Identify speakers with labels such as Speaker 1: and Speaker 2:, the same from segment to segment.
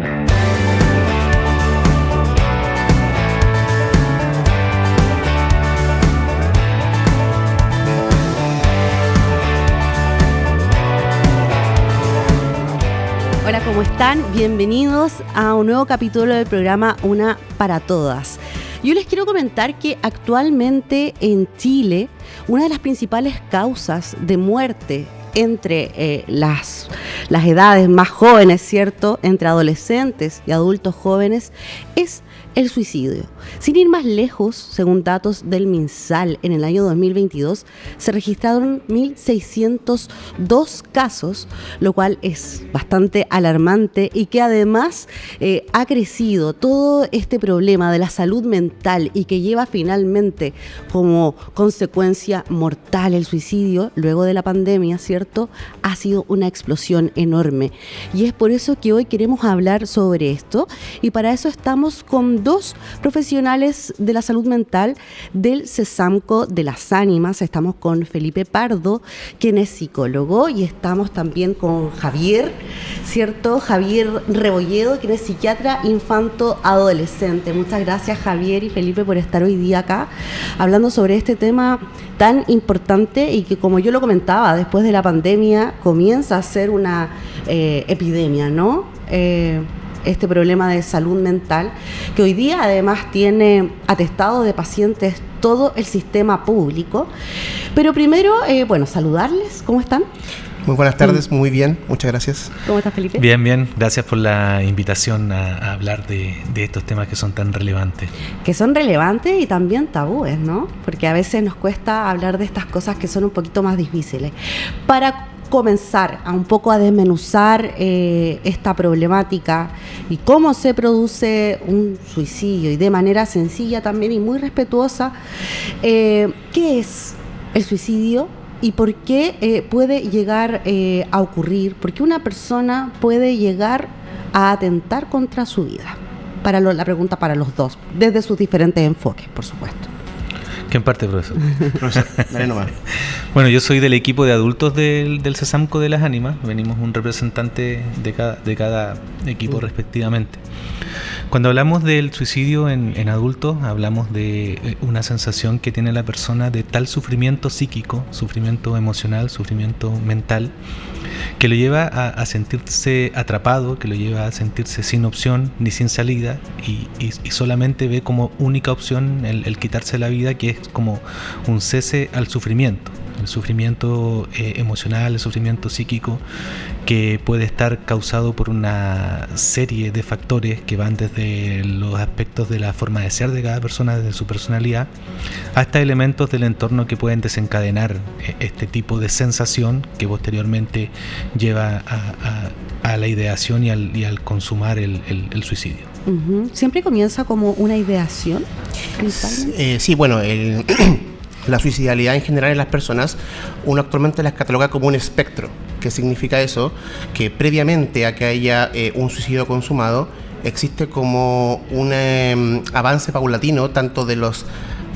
Speaker 1: Hola, ¿cómo están? Bienvenidos a un nuevo capítulo del programa Una para Todas. Yo les quiero comentar que actualmente en Chile una de las principales causas de muerte entre las edades más jóvenes, ¿cierto?, entre adolescentes y adultos jóvenes, es el suicidio. Sin ir más lejos, según datos del MinSal, en el año 2022 se registraron 1.602 casos, lo cual es bastante alarmante y que además ha crecido todo este problema de la salud mental y que lleva finalmente como consecuencia mortal el suicidio luego de la pandemia, ¿cierto? Ha sido una explosión enorme y es por eso que hoy queremos hablar sobre esto y para eso estamos con dos profesionales de la salud mental del CESAMCO de las Ánimas. Estamos con Felipe Pardo, quien es psicólogo, y estamos también con Javier, ¿cierto? Javier Rebolledo, quien es psiquiatra infanto-adolescente. Muchas gracias, Javier y Felipe, por estar hoy día acá hablando sobre este tema tan importante y que, como yo lo comentaba, después de la pandemia comienza a ser una epidemia, ¿no? Este problema de salud mental, que hoy día además tiene atestado de pacientes todo el sistema público. Pero primero, saludarles, ¿cómo están?
Speaker 2: Muy buenas tardes, muy bien, muchas gracias.
Speaker 1: ¿Cómo estás, Felipe?
Speaker 3: Bien, gracias por la invitación a hablar de estos temas que son tan relevantes.
Speaker 1: Que son relevantes y también tabúes, ¿no? Porque a veces nos cuesta hablar de estas cosas que son un poquito más difíciles. Para comenzar a un poco a desmenuzar esta problemática y cómo se produce un suicidio y de manera sencilla también y muy respetuosa, ¿qué es el suicidio y por qué puede llegar a ocurrir? ¿Por qué una persona puede llegar a atentar contra su vida? La pregunta para los dos, desde sus diferentes enfoques, por supuesto.
Speaker 3: ¿Quién parte, profesor?
Speaker 2: Profesor, dale nomás.
Speaker 3: Bueno, yo soy del equipo de adultos del CESAMCO de las Ánimas. Venimos un representante de cada equipo respectivamente. Cuando hablamos del suicidio en adultos, hablamos de una sensación que tiene la persona de tal sufrimiento psíquico, sufrimiento emocional, sufrimiento mental, que lo lleva a sentirse atrapado, que lo lleva a sentirse sin opción ni sin salida y solamente ve como única opción el quitarse la vida, que es como un cese al sufrimiento. El sufrimiento emocional, el sufrimiento psíquico, que puede estar causado por una serie de factores que van desde los aspectos de la forma de ser de cada persona, desde su personalidad, hasta elementos del entorno que pueden desencadenar este tipo de sensación que posteriormente lleva a la ideación y al consumar el suicidio.
Speaker 1: Uh-huh. ¿Siempre comienza como una ideación?
Speaker 2: Sí, bueno, la suicidalidad en general en las personas, uno actualmente las cataloga como un espectro. ¿Qué significa eso? Que previamente a que haya un suicidio consumado, existe como un avance paulatino tanto de los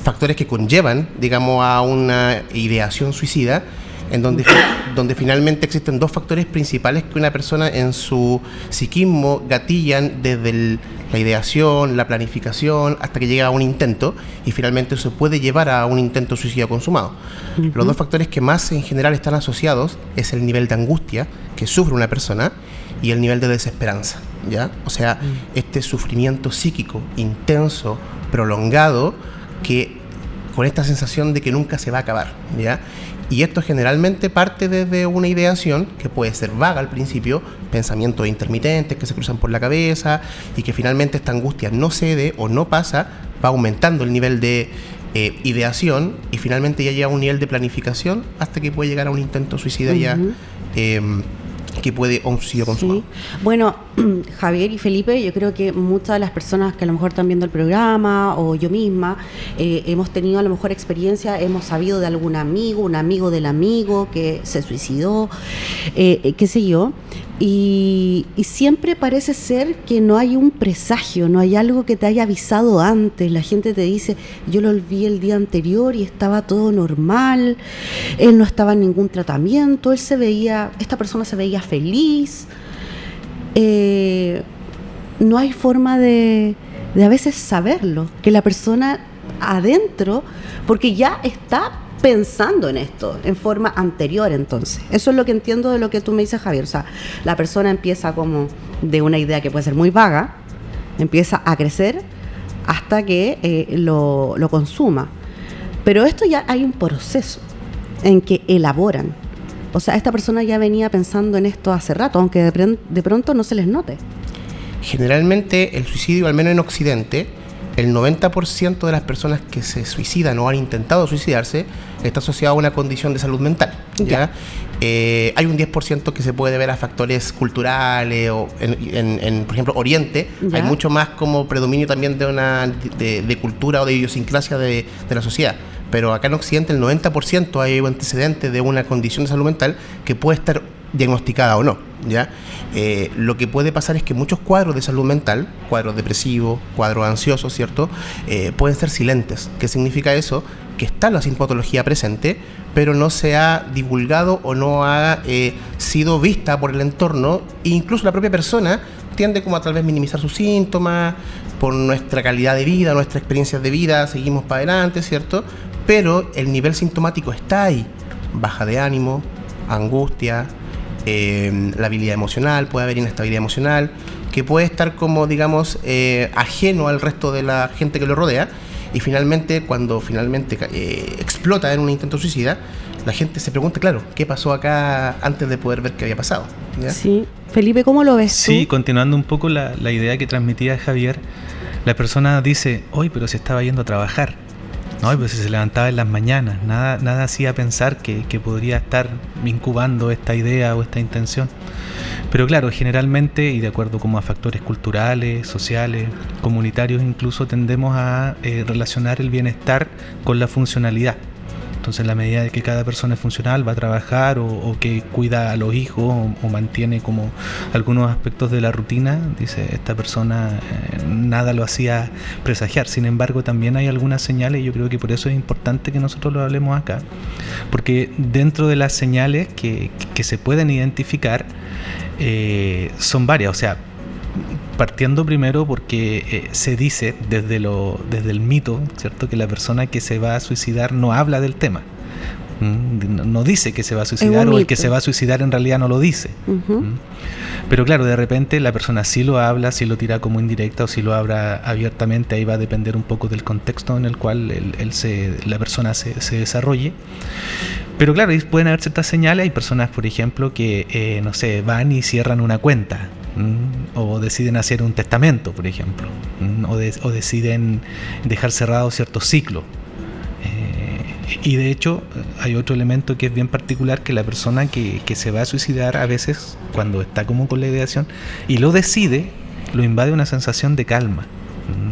Speaker 2: factores que conllevan, digamos, a una ideación suicida, en donde finalmente existen dos factores principales que una persona en su psiquismo gatillan desde la ideación, la planificación, hasta que llega a un intento, y finalmente eso puede llevar a un intento suicida consumado. Uh-huh. Los dos factores que más en general están asociados es el nivel de angustia que sufre una persona y el nivel de desesperanza, ¿ya? O sea, este sufrimiento psíquico intenso, prolongado, que con esta sensación de que nunca se va a acabar, ¿ya? Y esto generalmente parte desde una ideación que puede ser vaga al principio, pensamientos intermitentes que se cruzan por la cabeza, y que finalmente esta angustia no cede o no pasa, va aumentando el nivel de ideación, y finalmente ya llega a un nivel de planificación hasta que puede llegar a un intento suicida. Uh-huh. Ya que puede un suicidio consumado.
Speaker 1: Sí. Bueno, Javier y Felipe, yo creo que muchas de las personas que a lo mejor están viendo el programa, o yo misma, hemos tenido a lo mejor experiencia, hemos sabido de algún amigo, un amigo del amigo que se suicidó, qué sé yo, y siempre parece ser que no hay un presagio, no hay algo que te haya avisado antes. La gente te dice, yo lo vi el día anterior y estaba todo normal, él no estaba en ningún tratamiento, esta persona se veía feliz, no hay forma de a veces saberlo, que la persona adentro, porque ya está pensando en esto en forma anterior. Entonces eso es lo que entiendo de lo que tú me dices, Javier. O sea, la persona empieza como de una idea que puede ser muy vaga, empieza a crecer hasta que lo consuma, pero esto ya hay un proceso en que elaboran. O sea, esta persona ya venía pensando en esto hace rato, aunque de pronto no se les note.
Speaker 2: Generalmente el suicidio, al menos en Occidente, el 90% de las personas que se suicidan o han intentado suicidarse está asociado a una condición de salud mental, ¿ya? Hay un 10% que se puede deber a factores culturales o en por ejemplo, Oriente, ¿ya? Hay mucho más como predominio también de cultura o de idiosincrasia de la sociedad. Pero acá en Occidente el 90% hay antecedentes de una condición de salud mental que puede estar diagnosticada o no, ¿ya? Lo que puede pasar es que muchos cuadros de salud mental, cuadros depresivos, cuadros ansiosos, ¿cierto? Pueden ser silentes. ¿Qué significa eso? Que está la sintomatología presente, pero no se ha divulgado o no ha sido vista por el entorno, e incluso la propia persona tiende como a tal vez minimizar sus síntomas, por nuestra calidad de vida, nuestras experiencias de vida, seguimos para adelante, ¿cierto? Pero el nivel sintomático está ahí, baja de ánimo, angustia, la habilidad emocional, puede haber inestabilidad emocional, que puede estar como, digamos, ajeno al resto de la gente que lo rodea, y finalmente, cuando explota en un intento suicida, la gente se pregunta, claro, ¿qué pasó acá antes de poder ver qué había pasado? ¿Ya?
Speaker 1: Sí. Felipe, ¿cómo lo ves tú?
Speaker 3: Sí, continuando un poco la idea que transmitía Javier, la persona dice, hoy, pero se estaba yendo a trabajar. No, pues se levantaba en las mañanas, nada hacía pensar que podría estar incubando esta idea o esta intención. Pero claro, generalmente, y de acuerdo como a factores culturales, sociales, comunitarios incluso, tendemos a relacionar el bienestar con la funcionalidad. Entonces, en la medida de que cada persona es funcional, va a trabajar o que cuida a los hijos o mantiene como algunos aspectos de la rutina, dice, esta persona nada lo hacía presagiar. Sin embargo, también hay algunas señales, y yo creo que por eso es importante que nosotros lo hablemos acá, porque dentro de las señales que se pueden identificar son varias. O sea, partiendo primero porque se dice desde el mito, ¿cierto?, que la persona que se va a suicidar no habla del tema. No dice que se va a suicidar, o el que se va a suicidar en realidad no lo dice. Uh-huh. Pero claro, de repente la persona sí lo habla, sí lo tira como indirecta o sí lo habla abiertamente. Ahí va a depender un poco del contexto en el cual la persona se desarrolle. Pero claro, pueden haber ciertas señales. Hay personas, por ejemplo, que no sé, van y cierran una cuenta, o deciden hacer un testamento, por ejemplo, o deciden dejar cerrado ciertos ciclos. Y de hecho hay otro elemento que es bien particular, que la persona que se va a suicidar, a veces cuando está como con la ideación y lo decide, lo invade una sensación de calma.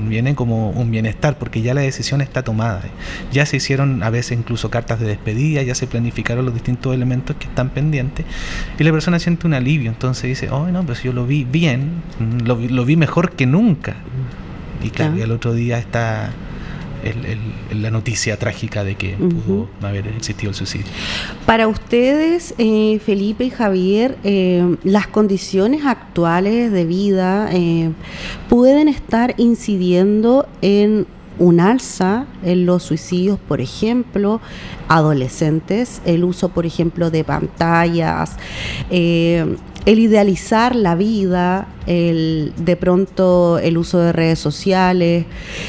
Speaker 3: Viene como un bienestar, porque ya la decisión está tomada. Ya se hicieron a veces incluso cartas de despedida, ya se planificaron los distintos elementos que están pendientes, y la persona siente un alivio. Entonces dice, oh no, pues yo lo vi bien, lo vi mejor que nunca. Y claro, y al otro día está la noticia trágica de que pudo haber existido el suicidio.
Speaker 1: Para ustedes, Felipe y Javier, las condiciones actuales de vida pueden estar incidiendo en un alza en los suicidios, por ejemplo, adolescentes, el uso, por ejemplo, de pantallas, el idealizar la vida, de pronto el uso de redes sociales,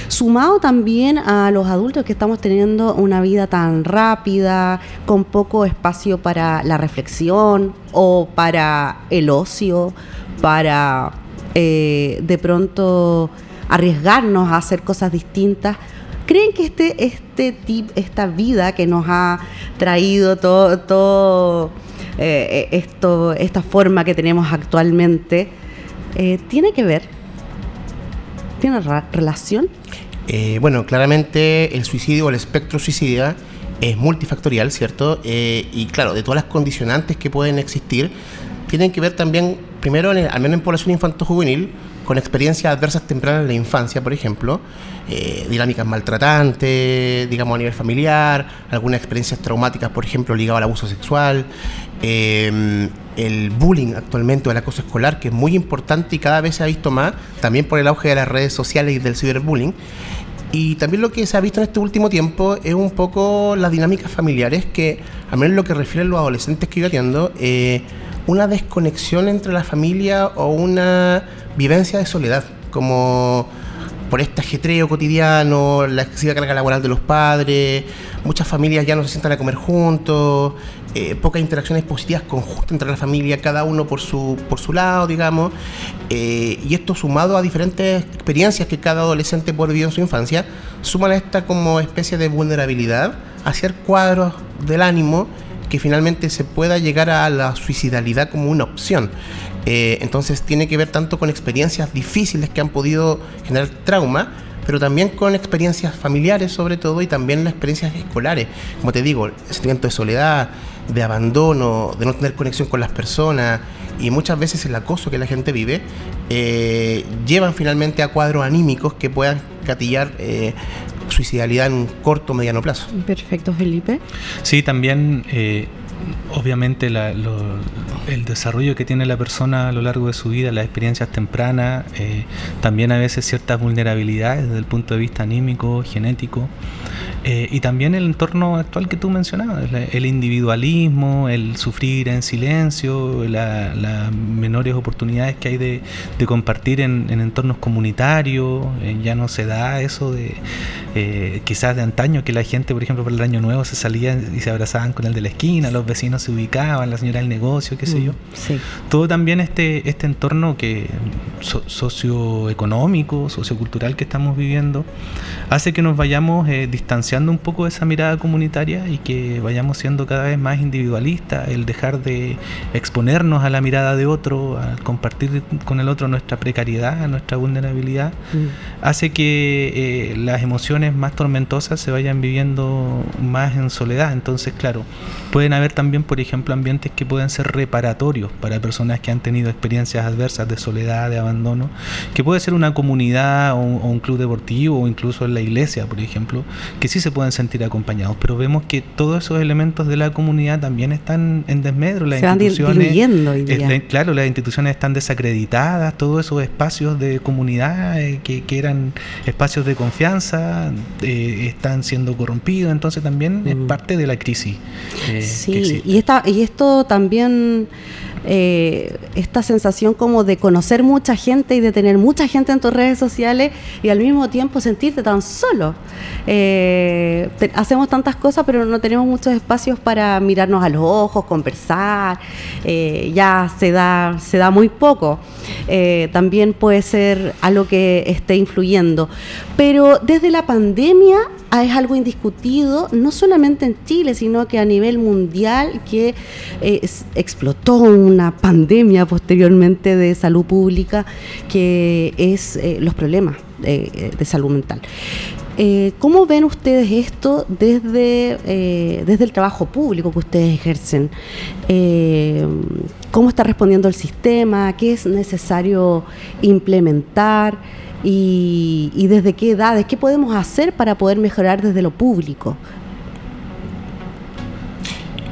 Speaker 1: sumado también a los adultos que estamos teniendo una vida tan rápida, con poco espacio para la reflexión o para el ocio, para de pronto arriesgarnos a hacer cosas distintas. ¿Creen que esta vida que nos ha traído esta forma que tenemos actualmente, tiene que ver? ¿Tiene relación?
Speaker 2: Bueno, claramente el suicidio o el espectro suicida es multifactorial, ¿cierto? Y claro, de todas las condicionantes que pueden existir, tienen que ver también, primero, al menos en población infanto-juvenil, con experiencias adversas tempranas en la infancia, por ejemplo, dinámicas maltratantes, digamos, a nivel familiar, algunas experiencias traumáticas, por ejemplo, ligadas al abuso sexual, el bullying actualmente o el acoso escolar, que es muy importante y cada vez se ha visto más, también por el auge de las redes sociales y del ciberbullying. Y también lo que se ha visto en este último tiempo es un poco las dinámicas familiares que, al menos lo que refieren los adolescentes que yo atiendo, una desconexión entre la familia o una vivencia de soledad, como por este ajetreo cotidiano, la excesiva carga laboral de los padres, muchas familias ya no se sientan a comer juntos, pocas interacciones positivas conjuntas entre la familia, cada uno por su lado, digamos, y esto sumado a diferentes experiencias que cada adolescente puede vivir en su infancia, suman a esta como especie de vulnerabilidad hacia cuadros del ánimo que finalmente se pueda llegar a la suicidalidad como una opción. Entonces tiene que ver tanto con experiencias difíciles que han podido generar trauma, pero también con experiencias familiares sobre todo, y también las experiencias escolares. Como te digo, el sentimiento de soledad, de abandono, de no tener conexión con las personas, y muchas veces el acoso que la gente vive, llevan finalmente a cuadros anímicos que puedan gatillar suicidalidad en un corto o mediano plazo.
Speaker 1: Perfecto, Felipe.
Speaker 3: Sí, también obviamente el desarrollo que tiene la persona a lo largo de su vida, las experiencias tempranas, también a veces ciertas vulnerabilidades desde el punto de vista anímico, genético, y también el entorno actual que tú mencionabas, el individualismo, el sufrir en silencio, las menores oportunidades que hay de compartir en entornos comunitarios. Ya no se da eso de quizás de antaño, que la gente, por ejemplo, por el Año Nuevo se salían y se abrazaban con el de la esquina, los vecinos se ubicaban, la señora del negocio, qué sé yo.
Speaker 1: Sí.
Speaker 3: Todo también este entorno que socioeconómico, sociocultural que estamos viviendo, hace que nos vayamos distanciando un poco de esa mirada comunitaria y que vayamos siendo cada vez más individualistas. El dejar de exponernos a la mirada de otro, a compartir con el otro nuestra precariedad, nuestra vulnerabilidad, hace que las emociones más tormentosas se vayan viviendo más en soledad. Entonces, claro, pueden haber también, por ejemplo, ambientes que pueden ser reparatorios para personas que han tenido experiencias adversas de soledad, de abandono, que puede ser una comunidad o un club deportivo o incluso en la iglesia, por ejemplo, que sí se pueden sentir acompañados, pero vemos que todos esos elementos de la comunidad también están en desmedro. Las instituciones, claro, las instituciones están desacreditadas, todos esos espacios de comunidad que eran espacios de confianza están siendo corrompidos. Entonces también es parte de la crisis.
Speaker 1: Sí, y esto también, esta sensación como de conocer mucha gente y de tener mucha gente en tus redes sociales y al mismo tiempo sentirte tan solo. Hacemos tantas cosas, pero no tenemos muchos espacios para mirarnos a los ojos, conversar. Ya se da muy poco. También puede ser algo que esté influyendo. Pero desde la pandemia es algo indiscutido, no solamente en Chile, sino que a nivel mundial, que explotó una pandemia posteriormente de salud pública, que es los problemas de salud mental. ¿Cómo ven ustedes esto desde el trabajo público que ustedes ejercen? ¿Cómo está respondiendo el sistema? ¿Qué es necesario implementar? ¿Y desde qué edades? ¿Qué podemos hacer para poder mejorar desde lo público?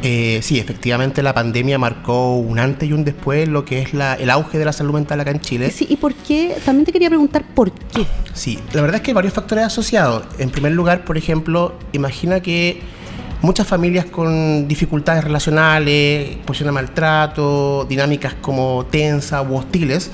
Speaker 2: Sí, efectivamente la pandemia marcó un antes y un después lo que es el auge de la salud mental acá en Chile.
Speaker 1: Sí, ¿y por qué? También te quería preguntar por qué.
Speaker 2: Sí, la verdad es que hay varios factores asociados. En primer lugar, por ejemplo, imagina que muchas familias con dificultades relacionales, exposición a maltrato, dinámicas como tensas u hostiles,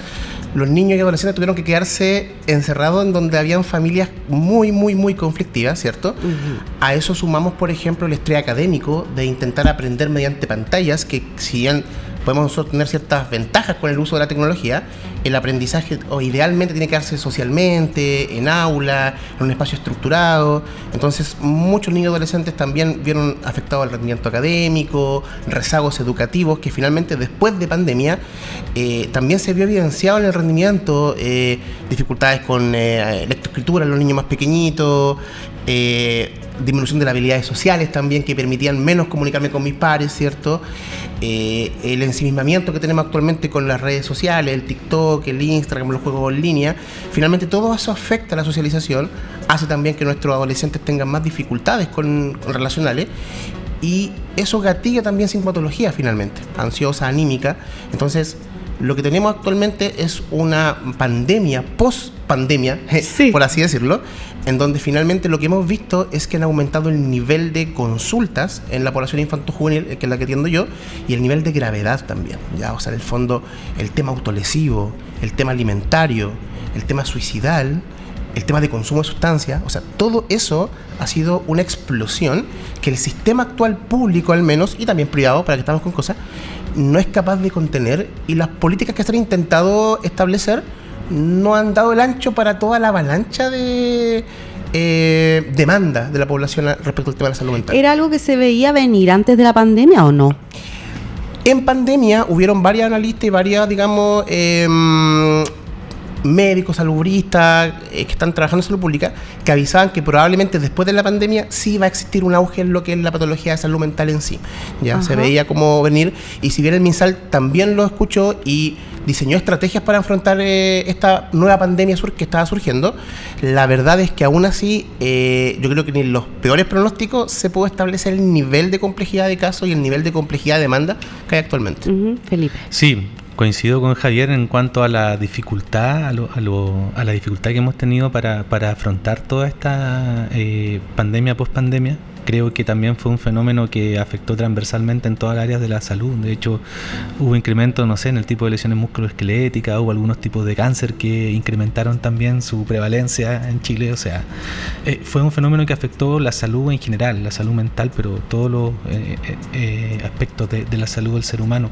Speaker 2: los niños y adolescentes tuvieron que quedarse encerrados en donde habían familias muy, muy, muy conflictivas, ¿cierto? Uh-huh. A eso sumamos, por ejemplo, el estrés académico de intentar aprender mediante pantallas, que si bien podemos nosotros tener ciertas ventajas con el uso de la tecnología, el aprendizaje idealmente tiene que darse socialmente, en aula, en un espacio estructurado. Entonces muchos niños y adolescentes también vieron afectado el rendimiento académico, rezagos educativos, que finalmente después de pandemia también se vio evidenciado en el rendimiento, dificultades con lectoescritura en los niños más pequeñitos, disminución de las habilidades sociales también, que permitían menos comunicarme con mis pares, ¿cierto? El ensimismamiento que tenemos actualmente con las redes sociales, el TikTok, el Instagram, los juegos en línea, finalmente todo eso afecta a la socialización, hace también que nuestros adolescentes tengan más dificultades con relacionales, y eso gatilla también sintomatología finalmente, ansiosa, anímica. Entonces, lo que tenemos actualmente es una pandemia, post-pandemia,
Speaker 1: sí,
Speaker 2: por así decirlo, en donde finalmente lo que hemos visto es que han aumentado el nivel de consultas en la población infanto-juvenil, que es la que atiendo yo, y el nivel de gravedad también. Ya, o sea, en el fondo, el tema autolesivo, el tema alimentario, el tema suicidal, el tema de consumo de sustancias, o sea, todo eso ha sido una explosión que el sistema actual público al menos, y también privado, para que estamos con cosas, no es capaz de contener, y las políticas que se han intentado establecer no han dado el ancho para toda la avalancha de demanda de la población respecto al tema de la salud mental.
Speaker 1: ¿Era algo que se veía venir antes de la pandemia o no?
Speaker 2: En pandemia hubieron varios analistas y varias, digamos, médicos, salubristas, que están trabajando en salud pública, que avisaban que probablemente después de la pandemia sí va a existir un auge en lo que es la patología de salud mental en sí. Ya
Speaker 1: Ajá.
Speaker 2: se veía cómo venir, y si bien el MinSal también lo escuchó y diseñó estrategias para afrontar esta nueva pandemia que estaba surgiendo, la verdad es que aún así yo creo que ni en los peores pronósticos se puede establecer el nivel de complejidad de casos y el nivel de complejidad de demanda que hay actualmente.
Speaker 1: Felipe.
Speaker 3: Sí, coincido con Javier en cuanto a la dificultad, a la dificultad que hemos tenido para afrontar toda esta pandemia, post-pandemia. Creo que también fue un fenómeno que afectó transversalmente en todas las áreas de la salud. De hecho, hubo incremento, no sé, en el tipo de lesiones musculoesqueléticas, hubo algunos tipos de cáncer que incrementaron también su prevalencia en Chile. O sea, fue un fenómeno que afectó la salud en general, la salud mental, pero todos los aspectos de la salud del ser humano.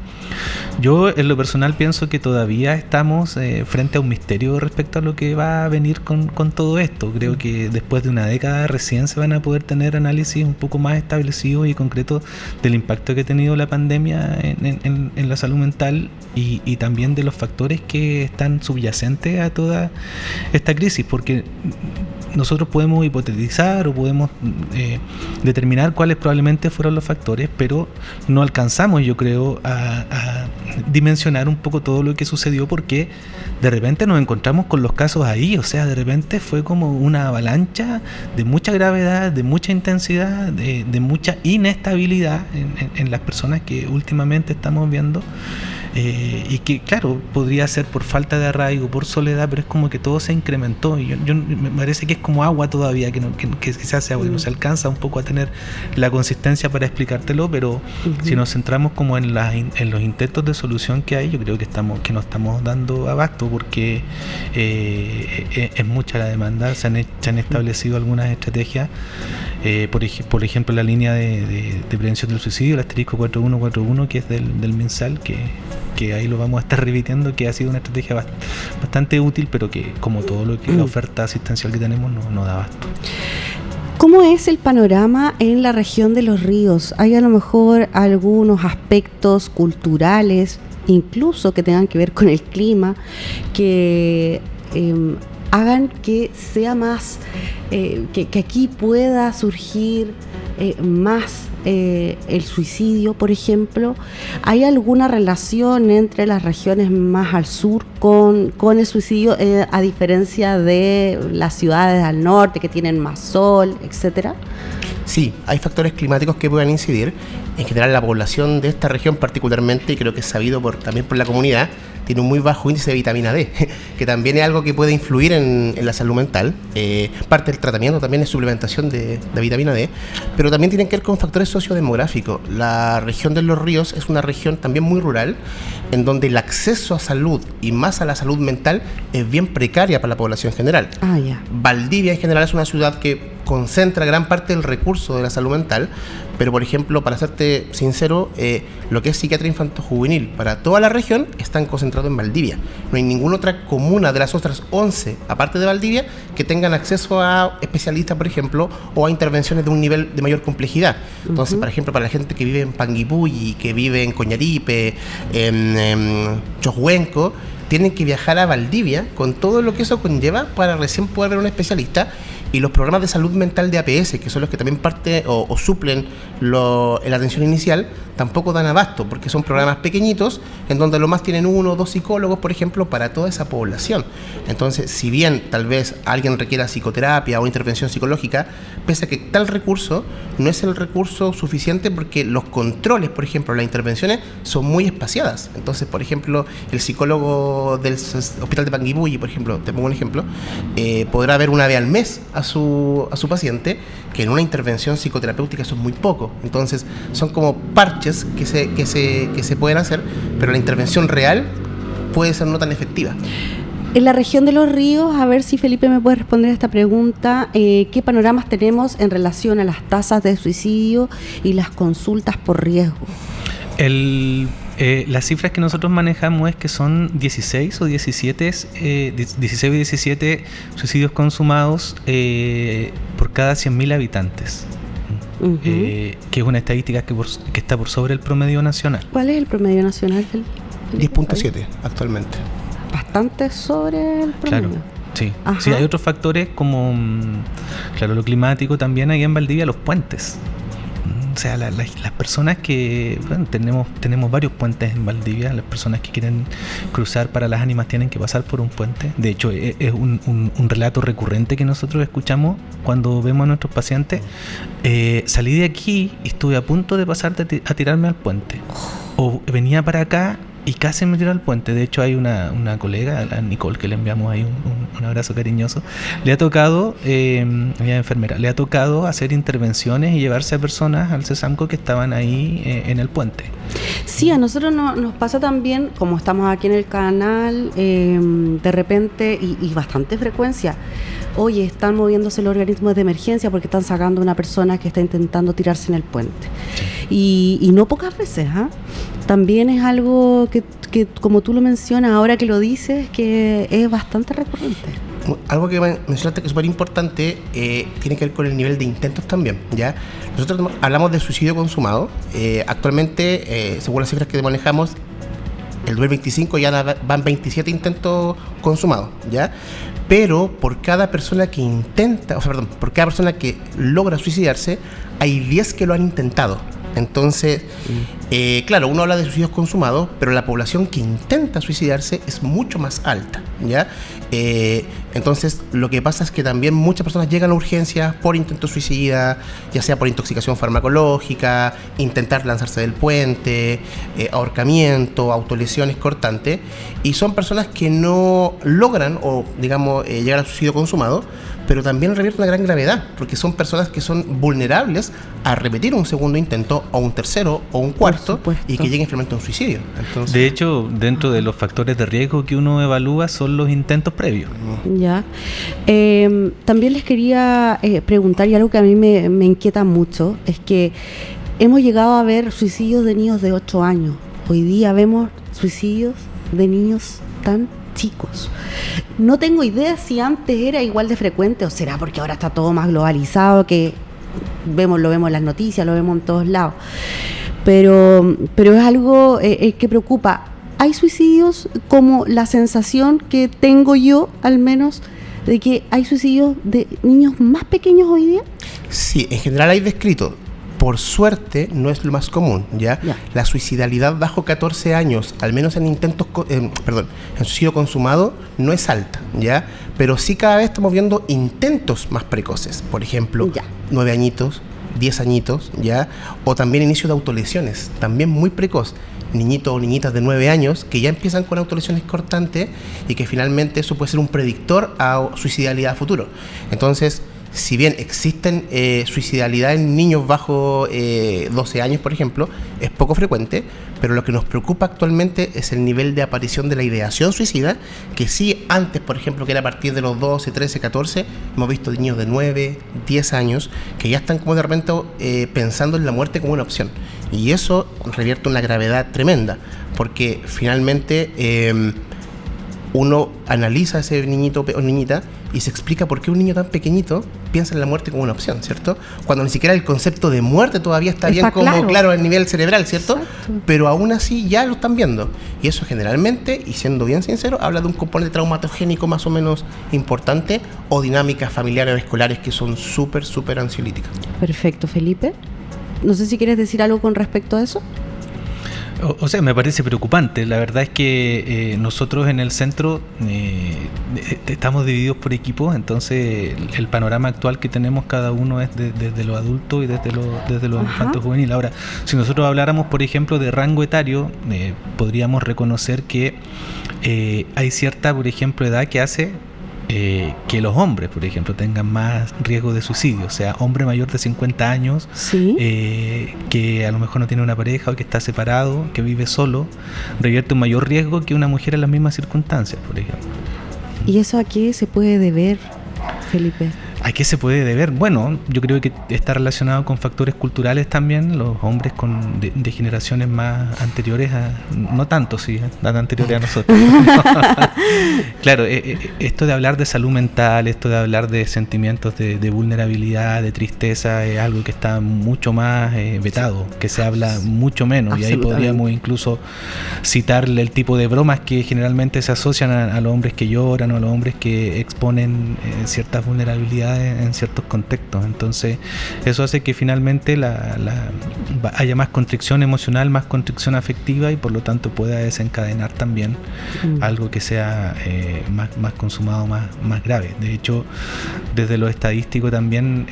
Speaker 3: Yo, en lo personal, pienso que todavía estamos frente a un misterio respecto a lo que va a venir con todo esto. Creo que después de una década recién se van a poder tener análisis un poco más establecidos y concretos del impacto que ha tenido la pandemia en la salud mental y también de los factores que están subyacentes a toda esta crisis, porque nosotros podemos hipotetizar o podemos determinar cuáles probablemente fueron los factores, pero no alcanzamos, yo creo, a dimensionar un poco todo lo que sucedió, porque de repente nos encontramos con los casos ahí. O sea, de repente fue como una avalancha de mucha gravedad, de mucha intensidad, de mucha inestabilidad en las personas que últimamente estamos viendo. Y que claro, podría ser por falta de arraigo, por soledad, pero es como que todo se incrementó, y yo me parece que es como agua todavía, que quizás sea agua, que no se alcanza un poco a tener la consistencia para explicártelo, pero si nos centramos como en los intentos de solución que hay, yo creo que no estamos dando abasto, porque es mucha la demanda. Se han establecido algunas estrategias, por ejemplo la línea de prevención del suicidio, el asterisco 4141, que es del MinSal, que ahí lo vamos a estar repitiendo, que ha sido una estrategia bastante útil, pero que, como todo lo que la oferta asistencial que tenemos, no da abasto.
Speaker 1: ¿Cómo es el panorama en la región de Los Ríos? ¿Hay a lo mejor algunos aspectos culturales, incluso que tengan que ver con el clima, que hagan que sea más, que aquí pueda surgir más el suicidio, por ejemplo? ¿Hay alguna relación entre las regiones más al sur con el suicidio, a diferencia de las ciudades al norte que tienen más sol, etcétera?
Speaker 2: Sí, hay factores climáticos que puedan incidir. En general, la población de esta región particularmente, y creo que es sabido también por la comunidad, tiene un muy bajo índice de vitamina D, que también es algo que puede influir en la salud mental. Parte del tratamiento también es suplementación de vitamina D, pero también tienen que ver con factores sociodemográficos. La región de Los Ríos es una región también muy rural, en donde el acceso a salud y más a la salud mental es bien precaria para la población en general. Valdivia en general es una ciudad que concentra gran parte del recurso de la salud mental, pero por ejemplo, para serte sincero, lo que es psiquiatría infanto-juvenil para toda la región están concentrados en Valdivia. No hay ninguna otra comuna de las otras 11, aparte de Valdivia, que tengan acceso a especialistas, por ejemplo, o a intervenciones de un nivel de mayor complejidad. Entonces, por ejemplo, para la gente que vive en Panguipulli, que vive en Coñaripe, en Chohuenco, tienen que viajar a Valdivia con todo lo que eso conlleva para recién poder ver un especialista. Y los programas de salud mental de APS, que son los que también parte o suplen la atención inicial, tampoco dan abasto, porque son programas pequeñitos en donde lo más tienen 1 o 2 psicólogos, por ejemplo, para toda esa población. Entonces, si bien tal vez alguien requiera psicoterapia o intervención psicológica, pese a que tal recurso no es el recurso suficiente, porque los controles, por ejemplo, las intervenciones son muy espaciadas. Entonces, por ejemplo, el psicólogo del hospital de Panguipulli, por ejemplo, te pongo un ejemplo, podrá ver una vez al mes a su paciente, que en una intervención psicoterapéutica eso es muy poco. Entonces, son como parches que se pueden hacer, pero la intervención real puede ser no tan efectiva.
Speaker 1: En la región de Los Ríos, a ver si Felipe me puede responder a esta pregunta, ¿qué panoramas tenemos en relación a las tasas de suicidio y las consultas por riesgo?
Speaker 3: Las cifras que nosotros manejamos es que son 16 o 17 suicidios consumados por cada 100.000 habitantes.
Speaker 1: Uh-huh.
Speaker 3: Que es una estadística que está por sobre el promedio nacional.
Speaker 1: ¿Cuál es el promedio nacional?
Speaker 2: 10.7 actualmente.
Speaker 1: Bastante sobre el promedio.
Speaker 3: Claro, sí. Sí, hay otros factores como, claro, lo climático también. Ahí en Valdivia, los puentes. O sea, las personas que... Bueno, tenemos varios puentes en Valdivia. Las personas que quieren cruzar para Las Ánimas tienen que pasar por un puente. De hecho, es un relato recurrente que nosotros escuchamos cuando vemos a nuestros pacientes. Salí de aquí y estuve a punto de pasar a tirarme al puente. O venía para acá y casi me tiró al puente. De hecho, hay una colega, a Nicole, que le enviamos ahí un abrazo cariñoso. Le ha tocado, ella es enfermera, le ha tocado hacer intervenciones y llevarse a personas al CESAMCO que estaban ahí en el puente.
Speaker 1: Sí, a nosotros nos pasa también, como estamos aquí en el canal, de repente, y bastante frecuencia, oye, están moviéndose los organismos de emergencia porque están sacando a una persona que está intentando tirarse en el puente. Y no pocas veces, ¿eh? También es algo que, como tú lo mencionas, ahora que lo dices, que es bastante recurrente.
Speaker 2: Algo que mencionaste que es súper importante, tiene que ver con el nivel de intentos también, ¿ya? Nosotros hablamos de suicidio consumado. Actualmente, según las cifras que manejamos, el 2025 ya van 27 intentos consumados, ¿ya? Pero por cada persona que por cada persona que logra suicidarse, hay 10 que lo han intentado. Entonces, claro, uno habla de suicidios consumados, pero la población que intenta suicidarse es mucho más alta, ¿ya? Entonces, lo que pasa es que también muchas personas llegan a urgencias por intento suicida, ya sea por intoxicación farmacológica, intentar lanzarse del puente, ahorcamiento, autolesiones cortantes, y son personas que no logran, o digamos, llegar al suicidio consumado, pero también revierte una gran gravedad, porque son personas que son vulnerables a repetir un segundo intento, o un tercero, o un cuarto, y que lleguen finalmente a un suicidio. Entonces,
Speaker 3: de hecho, dentro de los factores de riesgo que uno evalúa son los intentos previos.
Speaker 1: Ya. También les quería preguntar, y algo que a mí me inquieta mucho, es que hemos llegado a ver suicidios de niños de 8 años. Hoy día vemos suicidios de niños tan chicos. No tengo idea si antes era igual de frecuente, o será porque ahora está todo más globalizado, que lo vemos en las noticias, lo vemos en todos lados. Pero es algo que preocupa. Hay suicidios, como la sensación que tengo yo, al menos, de que hay suicidios de niños más pequeños hoy día.
Speaker 2: Sí, en general hay descrito. Por suerte no es lo más común, ¿ya? La suicidalidad bajo 14 años, al menos en en suicidio consumado, no es alta, ¿ya? Pero sí cada vez estamos viendo intentos más precoces. Por ejemplo, 9 añitos, 10 añitos, ¿ya? O también inicio de autolesiones, también muy precoz. Niñitos o niñitas de 9 años que ya empiezan con autolesiones cortantes y que finalmente eso puede ser un predictor a suicidalidad a futuro. Entonces, si bien existen suicidalidad en niños bajo 12 años, por ejemplo, es poco frecuente, pero lo que nos preocupa actualmente es el nivel de aparición de la ideación suicida, que sí, antes, por ejemplo, que era a partir de los 12, 13, 14, hemos visto niños de 9, 10 años que ya están como de repente pensando en la muerte como una opción. Y eso revierte una gravedad tremenda, porque finalmente uno analiza a ese niñito o niñita y se explica por qué un niño tan pequeñito piensa en la muerte como una opción, ¿cierto? Cuando ni siquiera el concepto de muerte todavía está bien como claro a nivel cerebral, ¿cierto? Exacto. Pero aún así ya lo están viendo. Y eso generalmente, y siendo bien sincero, habla de un componente traumatogénico más o menos importante o dinámicas familiares o escolares que son súper ansiolíticas.
Speaker 1: Perfecto, Felipe. No sé si quieres decir algo con respecto a eso.
Speaker 3: O sea, me parece preocupante. La verdad es que nosotros en el centro estamos divididos por equipos, entonces el panorama actual que tenemos cada uno es desde los adultos y desde los infantos juveniles. Ahora, si nosotros habláramos, por ejemplo, de rango etario, podríamos reconocer que hay cierta, por ejemplo, edad que hace que los hombres, por ejemplo, tengan más riesgo de suicidio. O sea, hombre mayor de 50 años, ¿sí? Que a lo mejor no tiene una pareja o que está separado, que vive solo, revierte un mayor riesgo que una mujer en las mismas circunstancias, por ejemplo.
Speaker 1: ¿Y eso a qué se puede deber, Felipe?
Speaker 3: ¿A qué se puede deber? Bueno, yo creo que está relacionado con factores culturales también. Los hombres de generaciones más anteriores, no tanto, sí, tan anteriores a nosotros. Claro, esto de hablar de salud mental, esto de hablar de sentimientos de vulnerabilidad, de tristeza, es algo que está mucho más vetado, que se habla mucho menos. Y ahí podríamos incluso citarle el tipo de bromas que generalmente se asocian a los hombres que lloran o a los hombres que exponen ciertas vulnerabilidades en ciertos contextos. Entonces eso hace que finalmente haya más constricción emocional, más constricción afectiva, y por lo tanto pueda desencadenar también algo que sea más consumado, más grave. De hecho, desde lo estadístico también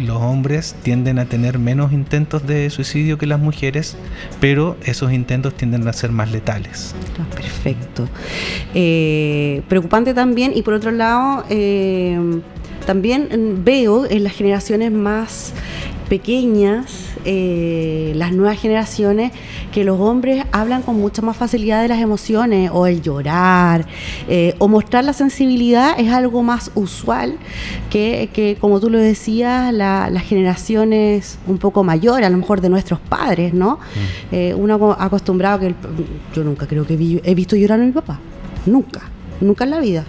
Speaker 3: los hombres tienden a tener menos intentos de suicidio que las mujeres, pero esos intentos tienden a ser más letales.
Speaker 1: Perfecto. Preocupante también, y por otro lado también veo en las generaciones más pequeñas, las nuevas generaciones, que los hombres hablan con mucha más facilidad de las emociones, o el llorar, o mostrar la sensibilidad es algo más usual que como tú lo decías, las generaciones un poco mayores, a lo mejor de nuestros padres, ¿no? Uno acostumbrado yo nunca creo que he visto llorar a mi papá, nunca en la vida.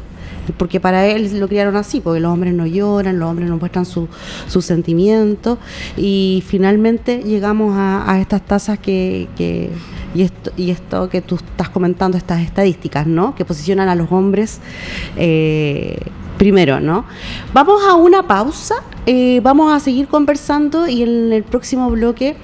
Speaker 1: Porque para él lo criaron así, porque los hombres no lloran, los hombres no muestran sus sentimientos, y finalmente llegamos a estas tasas y esto que tú estás comentando, estas estadísticas, ¿no? Que posicionan a los hombres primero, ¿no? Vamos a una pausa, vamos a seguir conversando, y en el próximo bloque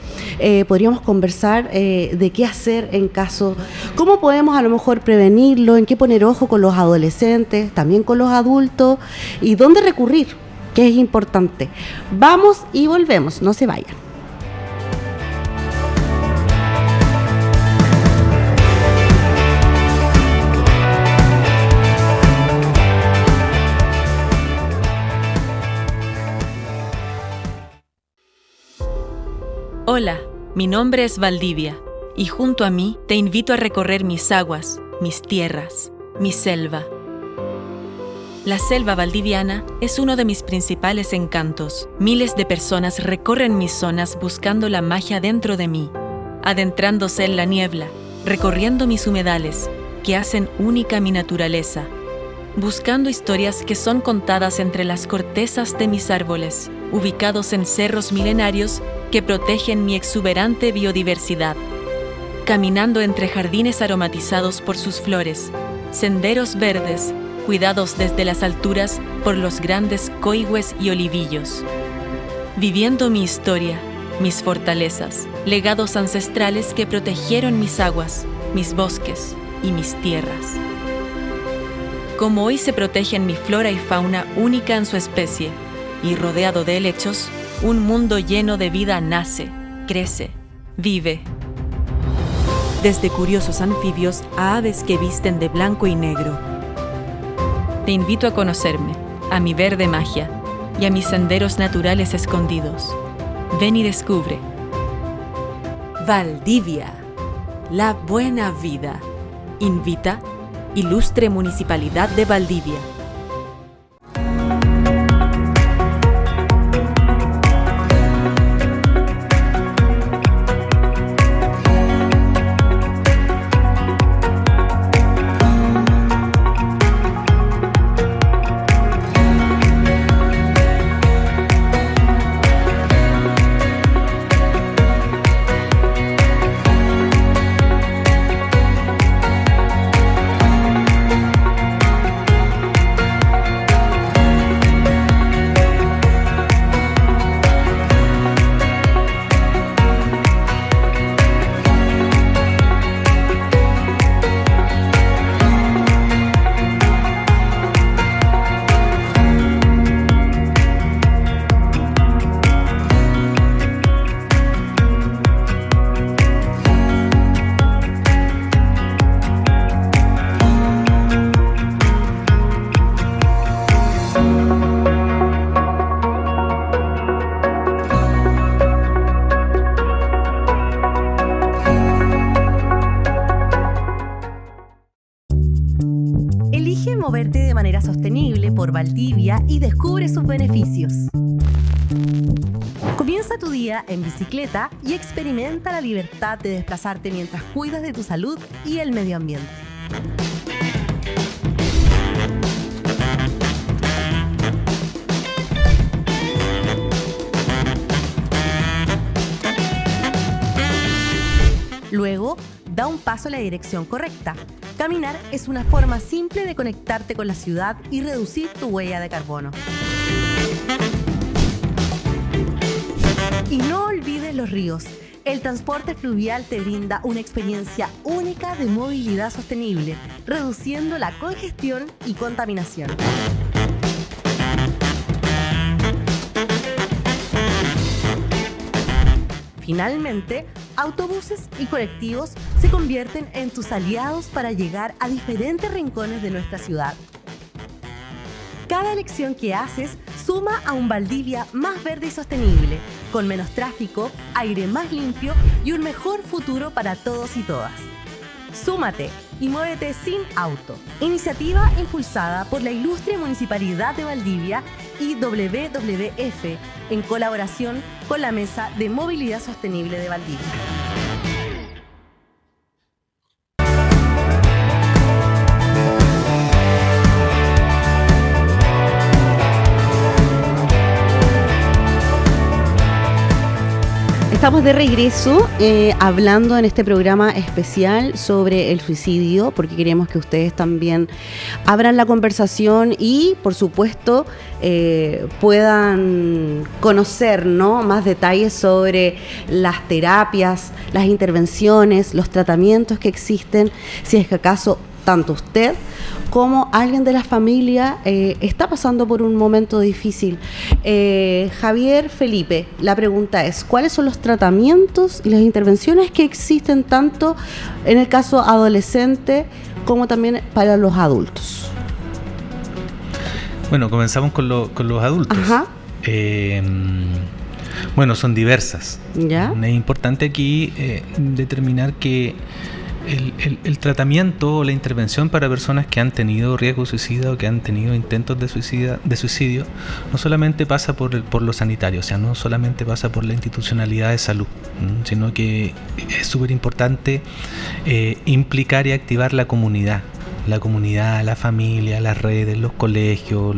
Speaker 1: podríamos conversar de qué hacer en caso, cómo podemos a lo mejor prevenirlo, en qué poner ojo con los adolescentes, también con los adultos, y dónde recurrir, que es importante. Vamos y volvemos, no se vayan.
Speaker 4: Hola, mi nombre es Valdivia, y junto a mí te invito a recorrer mis aguas, mis tierras, mi selva. La selva valdiviana es uno de mis principales encantos. Miles de personas recorren mis zonas buscando la magia dentro de mí, adentrándose en la niebla, recorriendo mis humedales, que hacen única mi naturaleza, buscando historias que son contadas entre las cortezas de mis árboles, ubicados en cerros milenarios que protegen mi exuberante biodiversidad, caminando entre jardines aromatizados por sus flores, senderos verdes, cuidados desde las alturas por los grandes coigües y olivillos, viviendo mi historia, mis fortalezas, legados ancestrales que protegieron mis aguas, mis bosques y mis tierras. Como hoy se protegen mi flora y fauna única en su especie, y rodeado de helechos, un mundo lleno de vida nace, crece, vive. Desde curiosos anfibios a aves que visten de blanco y negro. Te invito a conocerme, a mi verde magia y a mis senderos naturales escondidos. Ven y descubre. Valdivia, la buena vida. Invita Ilustre Municipalidad de Valdivia.
Speaker 1: Elige moverte de manera sostenible por Valdivia y descubre sus beneficios. Comienza tu día en bicicleta y experimenta la libertad de desplazarte mientras cuidas de tu salud y el medio ambiente. Luego, da un paso en la dirección correcta. Caminar es una forma simple de conectarte con la ciudad y reducir tu huella de carbono. Y no olvides los ríos. El transporte fluvial te brinda una experiencia única de movilidad sostenible, reduciendo la congestión y contaminación. Finalmente, autobuses y colectivos se convierten en tus aliados para llegar a diferentes rincones de nuestra ciudad. Cada elección que haces suma a un Valdivia más verde y sostenible, con menos tráfico, aire más limpio y un mejor futuro para todos y todas. Súmate y muévete sin auto. Iniciativa impulsada por la ilustre Municipalidad de Valdivia y WWF en colaboración con la Mesa de Movilidad Sostenible de Valdivia. Estamos de regreso hablando en este programa especial sobre el suicidio, porque queremos que ustedes también abran la conversación y, por supuesto, puedan conocer, ¿no?, más detalles sobre las terapias, las intervenciones, los tratamientos que existen, si es que acaso tanto usted como alguien de la familia está pasando por un momento difícil. Javier, Felipe, la pregunta es, ¿cuáles son los tratamientos y las intervenciones que existen tanto en el caso adolescente como también para los adultos?
Speaker 3: Bueno, comenzamos con los adultos.
Speaker 1: Ajá.
Speaker 3: Bueno, son diversas.
Speaker 1: ¿Ya?
Speaker 3: Es importante aquí determinar que el tratamiento o la intervención para personas que han tenido riesgo suicida o que han tenido intentos de suicidio no solamente pasa por lo sanitario, o sea, no solamente pasa por la institucionalidad de salud, sino que es súper importante implicar y activar la comunidad, la familia, las redes, los colegios,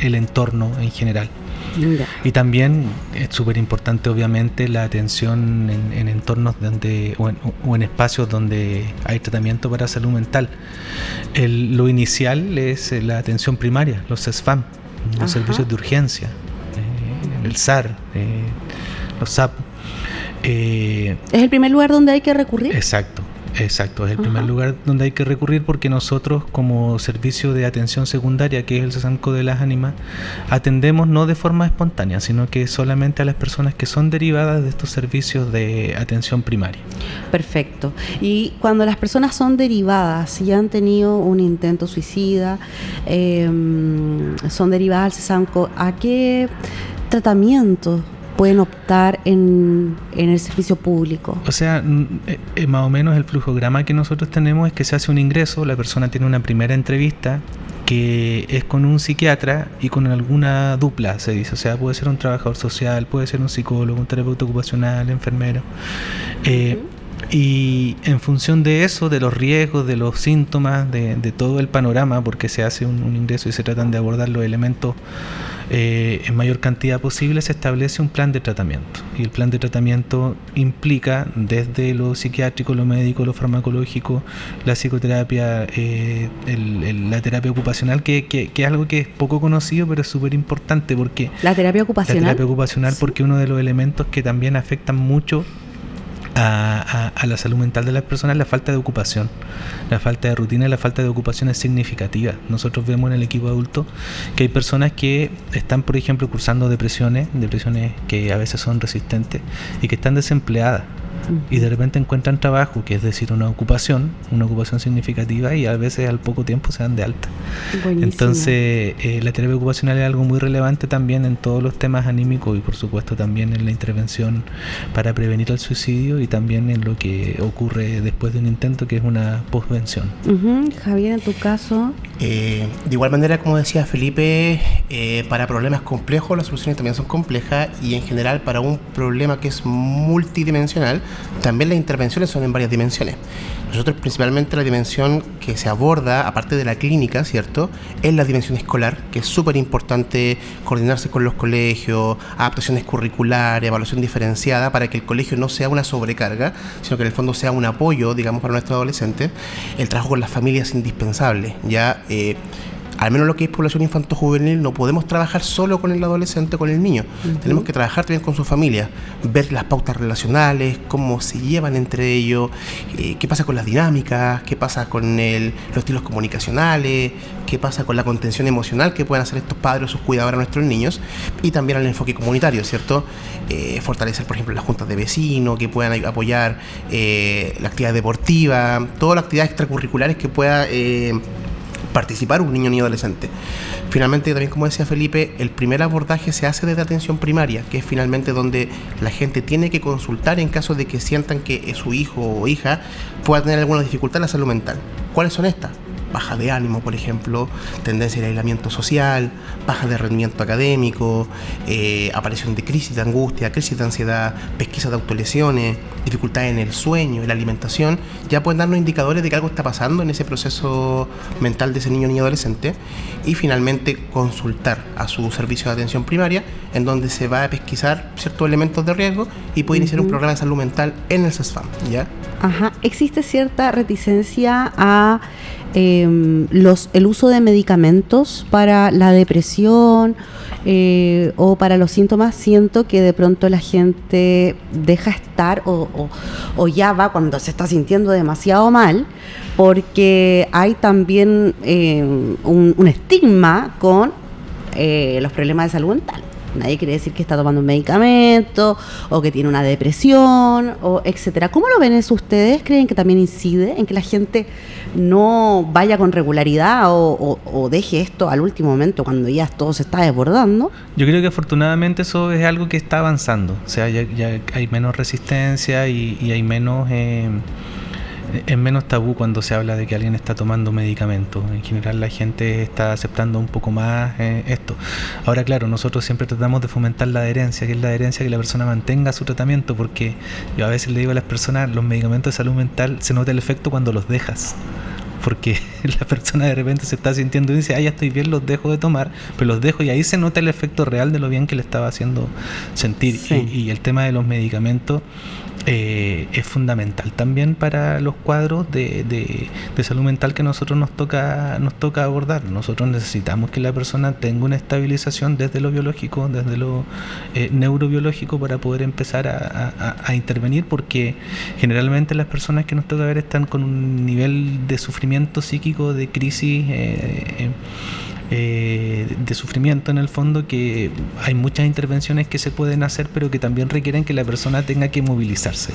Speaker 3: el entorno en general.
Speaker 1: Mira.
Speaker 3: Y también es súper importante, obviamente, la atención en entornos o en espacios donde hay tratamiento para salud mental. Lo inicial es la atención primaria, los CESFAM, los servicios de urgencia, el SAR, los SAP.
Speaker 1: ¿Es el primer lugar donde hay que recurrir?
Speaker 3: Exacto, es el primer lugar donde hay que recurrir, porque nosotros, como servicio de atención secundaria, que es el CESAMCO de las Ánimas, atendemos no de forma espontánea, sino que solamente a las personas que son derivadas de estos servicios de atención primaria.
Speaker 1: Perfecto. Y cuando las personas son derivadas, si han tenido un intento suicida, son derivadas al CESAMCO, ¿a qué tratamiento pueden optar en el servicio público?
Speaker 3: O sea, más o menos el flujograma que nosotros tenemos es que se hace un ingreso, la persona tiene una primera entrevista que es con un psiquiatra y con alguna dupla, se dice. O sea, puede ser un trabajador social, puede ser un psicólogo, un terapeuta ocupacional, enfermero. Y en función de eso, de los riesgos, de los síntomas, de todo el panorama, porque se hace un ingreso y se tratan de abordar los elementos en mayor cantidad posible, se establece un plan de tratamiento. Y el plan de tratamiento implica desde lo psiquiátrico, lo médico, lo farmacológico, la psicoterapia, la terapia ocupacional, que es algo que es poco conocido, pero es súper importante, porque
Speaker 1: ¿La terapia ocupacional?
Speaker 3: La terapia ocupacional, sí. Porque uno de los elementos que también afectan mucho a la salud mental de las personas, la falta de ocupación, la falta de rutina, la falta de ocupación es significativa. Nosotros vemos en el equipo adulto que hay personas que están, por ejemplo, cursando depresiones que a veces son resistentes y que están desempleadas. y de repente encuentran trabajo, que es decir, una ocupación significativa, y a veces al poco tiempo se dan de alta.
Speaker 1: Buenísimo.
Speaker 3: Entonces, la terapia ocupacional es algo muy relevante también en todos los temas anímicos y por supuesto también en la intervención para prevenir el suicidio y también en lo que ocurre después de un intento, que es una postvención.
Speaker 1: Javier, en tu caso...
Speaker 2: De igual manera, como decía Felipe, para problemas complejos las soluciones también son complejas, y en general para un problema que es multidimensional también las intervenciones son en varias dimensiones. Nosotros principalmente la dimensión que se aborda, aparte de la clínica, ¿cierto?, es la dimensión escolar, que es súper importante coordinarse con los colegios, adaptaciones curriculares, evaluación diferenciada, para que el colegio no sea una sobrecarga, sino que en el fondo sea un apoyo, digamos, para nuestros adolescentes. El trabajo con las familias es indispensable, ya... al menos lo que es población infanto-juvenil, no podemos trabajar solo con el adolescente o con el niño. Tenemos que trabajar también con su familia, ver las pautas relacionales, cómo se llevan entre ellos, qué pasa con las dinámicas, qué pasa con los estilos comunicacionales, qué pasa con la contención emocional que pueden hacer estos padres o sus cuidadores a nuestros niños, y también al enfoque comunitario, ¿cierto? Fortalecer, por ejemplo, las juntas de vecinos, que puedan apoyar la actividad deportiva, todas las actividades extracurriculares que pueda participar un niño ni adolescente. Finalmente, también como decía Felipe, el primer abordaje se hace desde atención primaria, que es finalmente donde la gente tiene que consultar en caso de que sientan que su hijo o hija pueda tener alguna dificultad en la salud mental. ¿Cuáles son estas? Baja de ánimo, por ejemplo, tendencia de aislamiento social, baja de rendimiento académico, aparición de crisis de angustia, crisis de ansiedad, pesquisa de autolesiones, dificultades en el sueño, en la alimentación. Ya pueden darnos indicadores de que algo está pasando en ese proceso mental de ese niño ni adolescente. Y finalmente consultar a su servicio de atención primaria, en donde se va a pesquisar ciertos elementos de riesgo y puede iniciar un programa de salud mental en el CESFAM, ¿ya?
Speaker 1: Ajá. ¿Existe cierta reticencia a el uso de medicamentos para la depresión o para los síntomas? Siento que de pronto la gente deja estar o ya va cuando se está sintiendo demasiado mal, porque hay también un estigma con los problemas de salud mental. Nadie quiere decir que está tomando un medicamento o que tiene una depresión, o etcétera. ¿Cómo lo ven eso ustedes? ¿Creen que también incide en que la gente no vaya con regularidad o deje esto al último momento cuando ya todo se está desbordando?
Speaker 3: Yo creo que afortunadamente eso es algo que está avanzando. O sea, ya hay menos resistencia y hay menos... es menos tabú cuando se habla de que alguien está tomando medicamentos. En general la gente está aceptando un poco más esto. Ahora, claro, nosotros siempre tratamos de fomentar la adherencia, que es la adherencia que la persona mantenga su tratamiento, porque yo a veces le digo a las personas, los medicamentos de salud mental se nota el efecto cuando los dejas. Porque la persona de repente se está sintiendo y dice, ya estoy bien, los dejo de tomar, pero los dejo, y ahí se nota el efecto real de lo bien que le estaba haciendo sentir. Sí. Y el tema de los medicamentos es fundamental también para los cuadros de salud mental que nosotros nos toca abordar. Nosotros necesitamos que la persona tenga una estabilización desde lo biológico, desde lo neurobiológico, para poder empezar a intervenir, porque generalmente las personas que nos toca ver están con un nivel de sufrimiento psíquico, de crisis, de sufrimiento en el fondo, que hay muchas intervenciones que se pueden hacer, pero que también requieren que la persona tenga que movilizarse,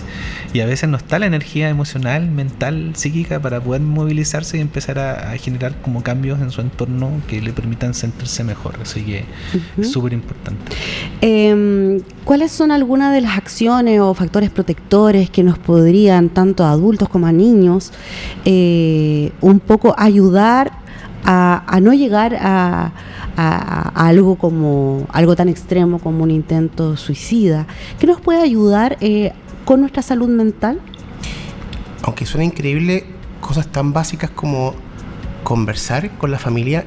Speaker 3: y a veces no está la energía emocional, mental, psíquica para poder movilizarse y empezar a generar como cambios en su entorno que le permitan sentirse mejor. Así que es súper importante.
Speaker 1: ¿Cuáles son algunas de las acciones o factores protectores que nos podrían, tanto a adultos como a niños, un poco ayudar a no llegar a algo tan extremo como un intento suicida? ¿Qué nos puede ayudar con nuestra salud mental?
Speaker 2: Aunque suena increíble, cosas tan básicas como conversar con la familia,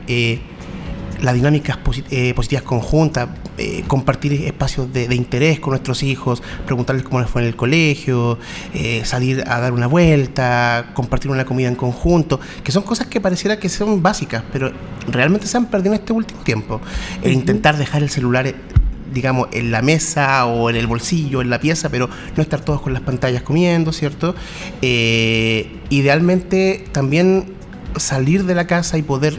Speaker 2: las dinámicas positivas conjuntas, compartir espacios de interés con nuestros hijos, preguntarles cómo les fue en el colegio, salir a dar una vuelta, compartir una comida en conjunto, que son cosas que pareciera que son básicas, pero realmente se han perdido en este último tiempo. El intentar dejar el celular, digamos, en la mesa o en el bolsillo, en la pieza, pero no estar todos con las pantallas comiendo, ¿cierto? Idealmente también salir de la casa y poder